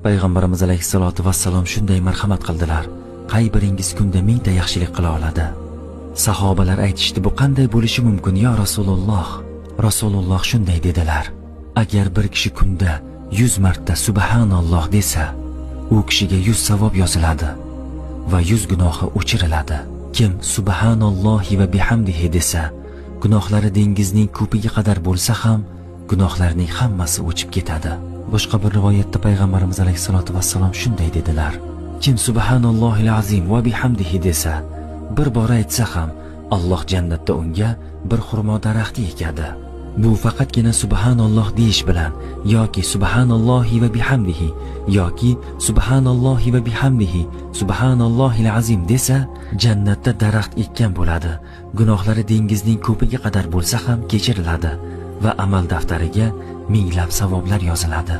Payg'ambarimiz alayhissalatu vassalom shunday marhamat qildilar: qay biringiz kunda 1000 ta yaxshilik qila oladi? Sahobalar aytishdi: bu qanday bo'lishi mumkin ya Rasululloh? Rasululloh shunday dedilar: agar bir kishi kunda 100 marta subhanalloh desa, u kishiga 100 savob yoziladi va 100 gunohi o'chiriladi. Kim subhanallohi va bihamdihi desa, gunohlari dengizning ko'piga qadar bo'lsa ham gunohlarning hammasi o'chib ketadi. Boshqa bir rivoyatda payg'ambarimiz alayhisolatu vassalom shunday dedilar: kim subhanallohil azim va bihamdihi desa, bir bora aytsa ham Alloh jannatda unga bir xurmo daraxti ekadi. Bu faqatgina subhanalloh deyish bilan yoki subhanallohi va bihamdihi yoki subhanallohi va bihamdihi subhanallohil azim desa jannatda daraxt ekkan bo'ladi. Gunohlari dengizning ko'piga qadar bo'lsa ham kechiriladi va amal daftariga minglab savoblar yoziladi.